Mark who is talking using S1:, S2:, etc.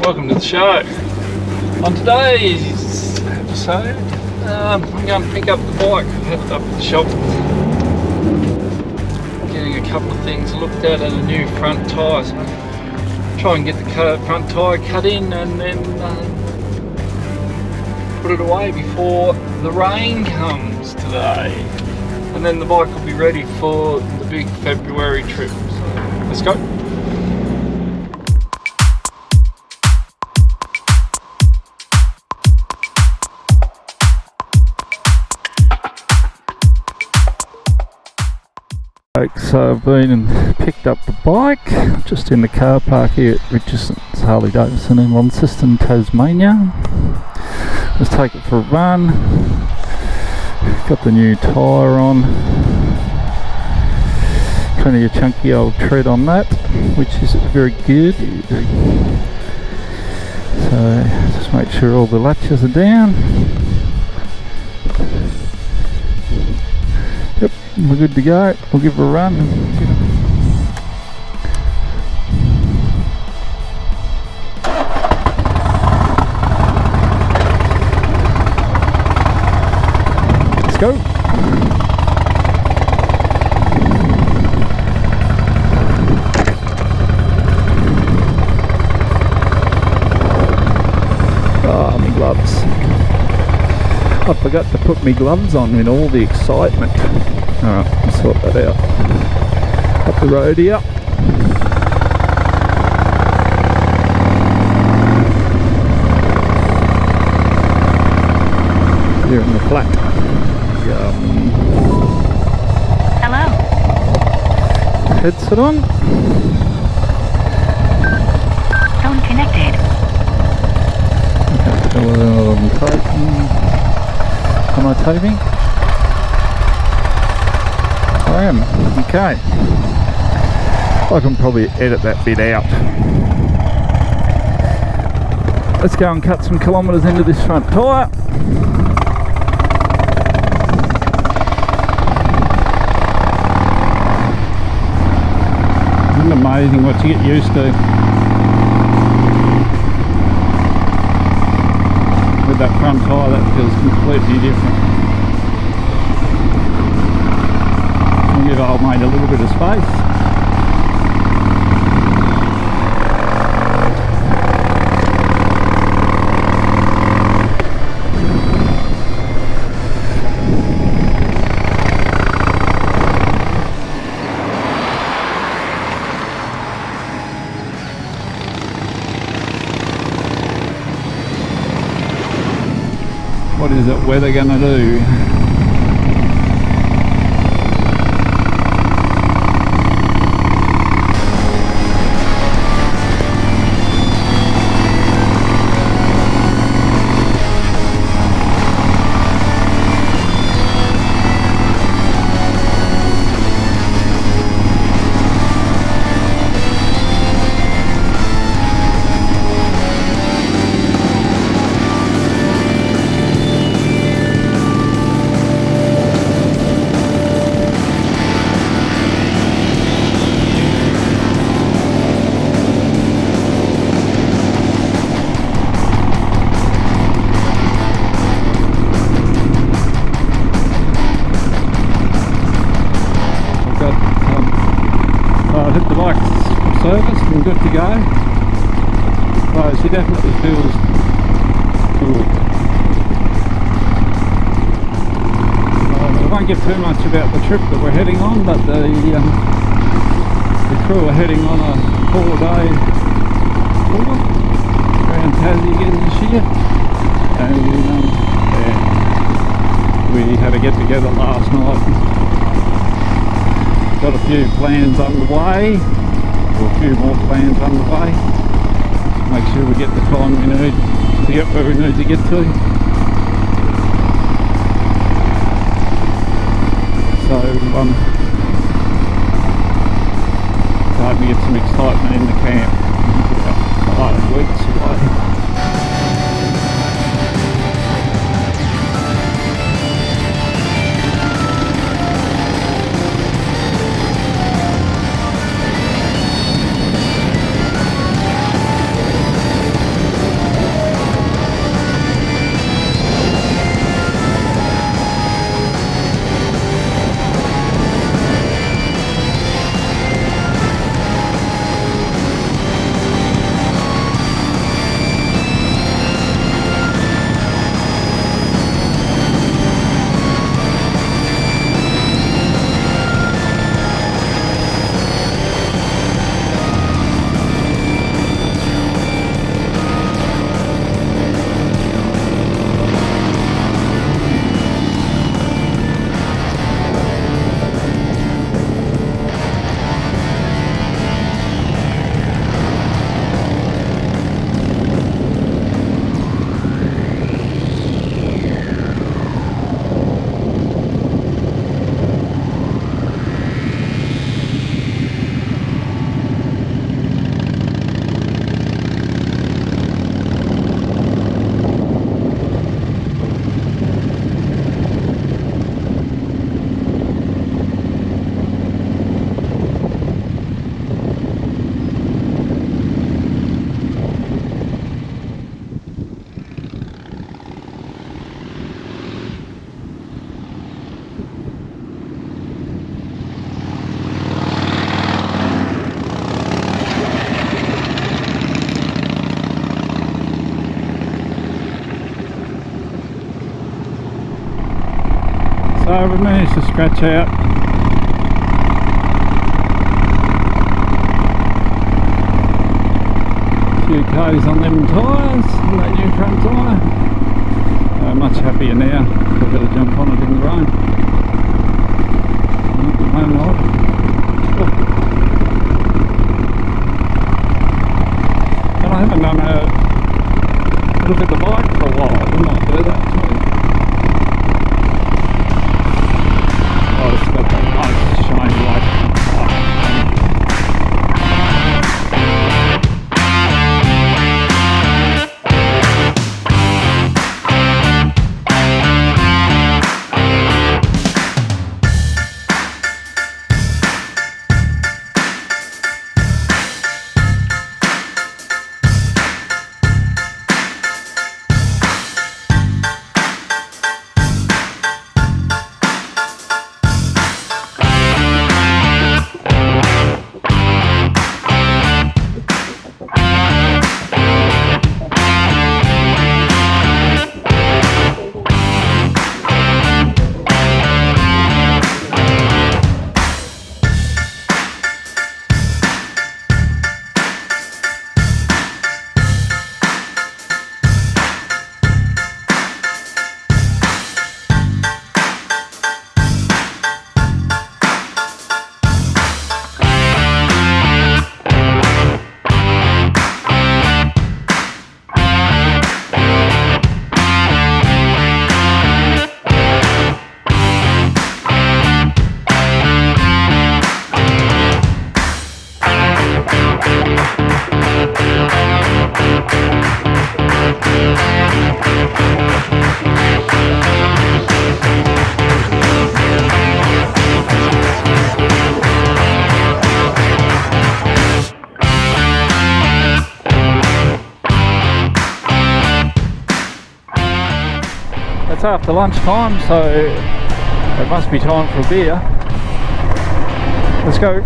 S1: welcome to the show. On today's episode, I'm going to pick up the bike. I've headed up to the shop, getting a couple of things looked at and a new front tyre. So try and get the front tyre cut in and then put it away before the rain comes today. And then the bike will be ready for the big February trip. So let's go. So I've been and picked up the bike, just in the car park here at Richardson's Harley Davidson in Launceston, Tasmania. Let's take it for a run. Got the new tyre on. Plenty of chunky old tread on that, which is very good. So just make sure all the latches are down. Yep, we're good to go. We'll give it a run. Let's go. Oh, my gloves. I forgot to put my gloves on in all the excitement. Alright, I'll sort that out. Up the road here. Here in the flat.
S2: Hello.
S1: Headset on.
S2: Phone connected.
S1: I'm typing. Am I typing? I am. Okay. I can probably edit that bit out. Let's go and cut some kilometres into this front tyre. Isn't it amazing what you get used to with that front tyre? That feels completely different. Give old mate a little bit of space. What is that weather gonna do? Hit the bike service and good to go. So she definitely feels good. I won't give too much about the trip that we're heading on, but the crew are heading on a 4-day tour around Tassie again this year, and yeah, we had a get together last night. Got a few plans underway, or a few more plans underway. Make sure we get the time we need to get where we need to get to. So, hard to get some excitement in the camp. About 5 weeks away. So we managed to scratch out a few K's on them tyres, on that new front tyre. Much happier now. We've got to jump on it in the rain. Home ride. And I haven't done a look at the bike for a while. We might do that too. Oh, it's got that nice shiny light. It's after lunchtime, so it must be time for a beer. Let's go.